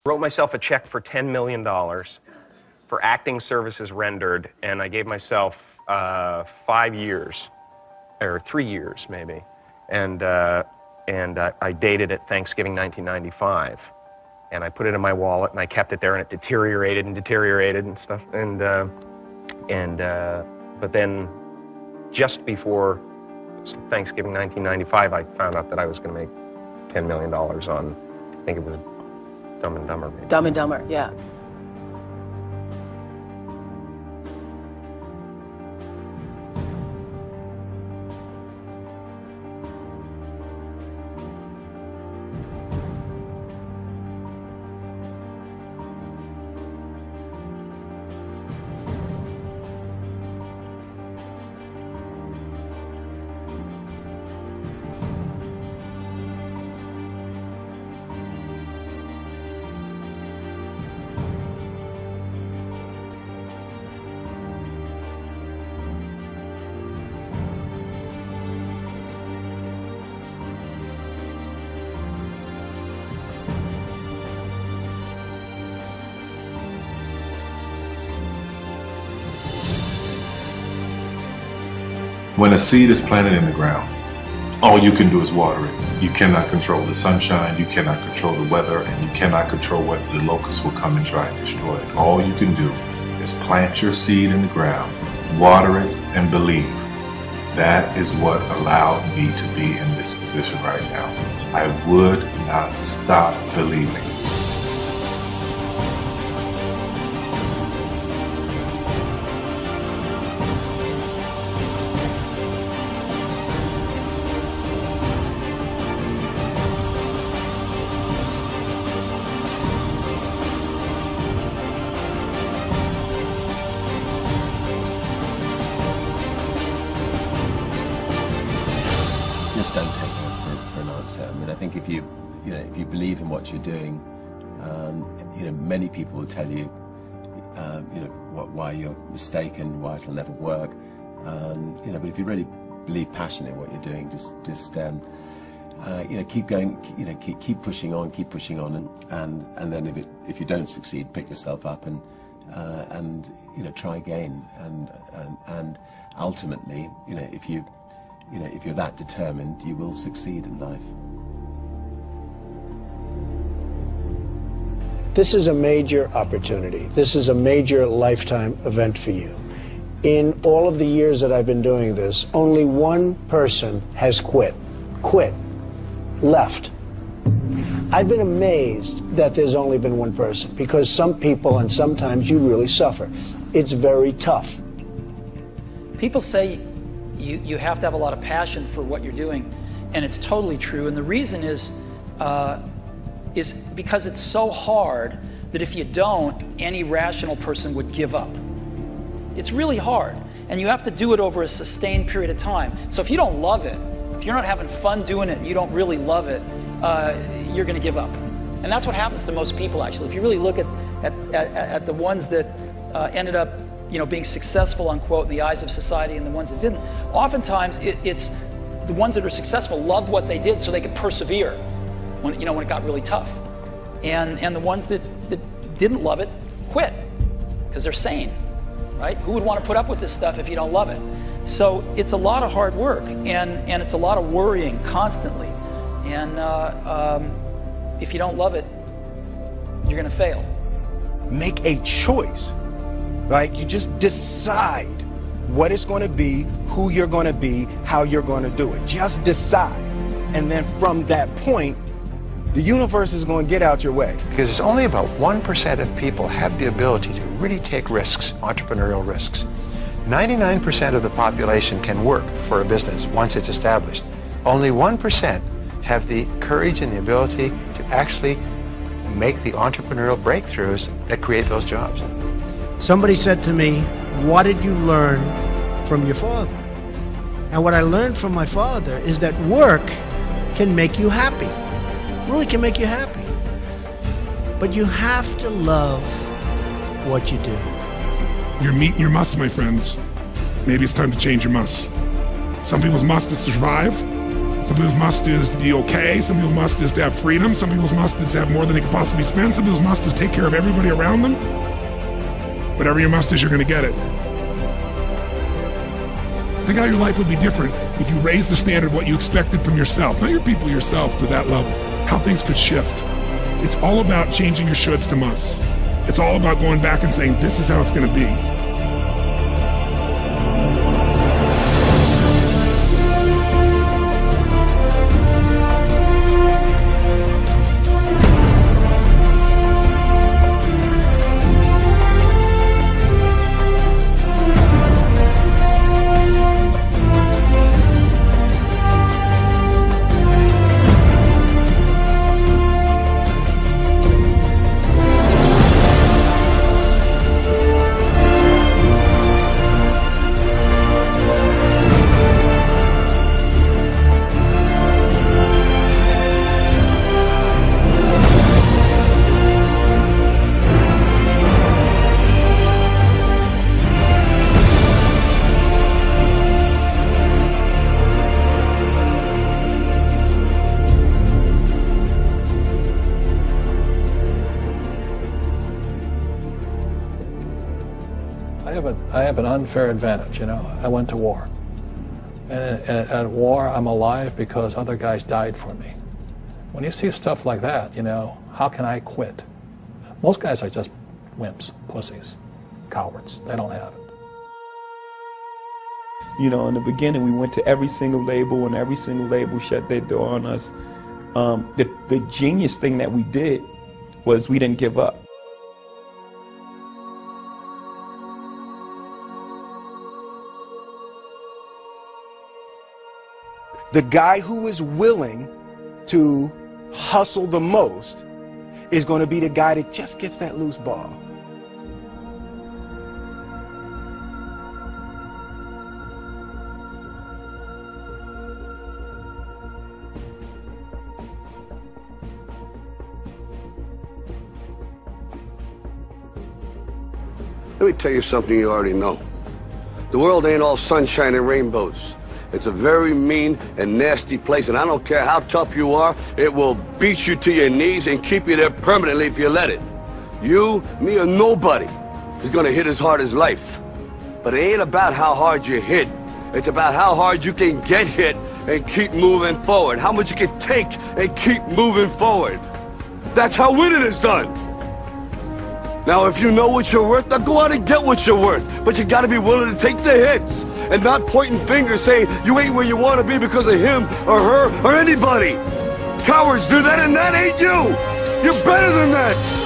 Wrote myself a check for $10 million for acting services rendered, and I gave myself 5 years, or 3 years maybe, and I dated it Thanksgiving 1995, and I put it in my wallet and I kept it there, and it deteriorated and stuff, but then just before Thanksgiving 1995, I found out that I was going to make $10 million on, I think it was Dumb and Dumber, maybe. Dumb and Dumber, yeah. When a seed is planted in the ground, all you can do is water it. You cannot control the sunshine, you cannot control the weather, and you cannot control whether the locusts will come and try and destroy it. All you can do is plant your seed in the ground, water it, and believe. That is what allowed me to be in this position right now. I would not stop believing. Just don't take it for an answer. I mean, I think if you believe in what you're doing, many people will tell you, why you're mistaken, why it'll never work. But if you really believe passionately in what you're doing, just keep going, keep pushing on, and then if you don't succeed, pick yourself up and try again, and ultimately, if you're that determined, you will succeed in life. This is a major opportunity. This is a major lifetime event for you. In all of the years that I've been doing this, only one person has quit, left. I've been amazed that there's only been one person, because some people, and sometimes you really suffer. It's very tough. People say you have to have a lot of passion for what you're doing, and it's totally true. And the reason is because it's so hard that if you don't, any rational person would give up. It's really hard, and you have to do it over a sustained period of time. So if you don't love it, if you're not having fun doing it and you don't really love it, you're going to give up. And that's what happens to most people, actually. If you really look at the ones that ended up being successful, unquote, in the eyes of society, and the ones that didn't, oftentimes it's the ones that are successful loved what they did so they could persevere when it got really tough. And the ones that didn't love it quit because they're sane, right? Who would want to put up with this stuff if you don't love it? So it's a lot of hard work, and it's a lot of worrying constantly. And if you don't love it, you're going to fail. Make a choice. Like, you just decide what it's going to be, who you're going to be, how you're going to do it. Just decide. And then from that point, the universe is going to get out your way. Because it's only about 1% of people have the ability to really take risks, entrepreneurial risks. 99% of the population can work for a business once it's established. Only 1% have the courage and the ability to actually make the entrepreneurial breakthroughs that create those jobs. Somebody said to me, what did you learn from your father? And what I learned from my father is that work can make you happy. Really can make you happy. But you have to love what you do. You're meeting your must, my friends. Maybe it's time to change your must. Some people's must is to survive. Some people's must is to be okay. Some people's must is to have freedom. Some people's must is to have more than they can possibly spend. Some people's must is take care of everybody around them. Whatever your must is, you're going to get it. Think how your life would be different if you raised the standard of what you expected from yourself, not your people, yourself, to that level. How things could shift. It's all about changing your shoulds to musts. It's all about going back and saying, this is how it's going to be. I have an unfair advantage, you know. I went to war. And at war, I'm alive because other guys died for me. When you see stuff like that, you know, how can I quit? Most guys are just wimps, pussies, cowards. They don't have it. You know, in the beginning, we went to every single label, and every single label shut their door on us. The genius thing that we did was we didn't give up. The guy who is willing to hustle the most is going to be the guy that just gets that loose ball. Let me tell you something you already know. The world ain't all sunshine and rainbows. It's a very mean and nasty place, and I don't care how tough you are, it will beat you to your knees and keep you there permanently if you let it. You, me, or nobody is gonna hit as hard as life. But it ain't about how hard you hit. It's about how hard you can get hit and keep moving forward. How much you can take and keep moving forward. That's how winning is done. Now, if you know what you're worth, now go out and get what you're worth. But you gotta be willing to take the hits and not pointing fingers saying you ain't where you want to be because of him or her or anybody. Cowards do that, and that ain't you. You're better than that.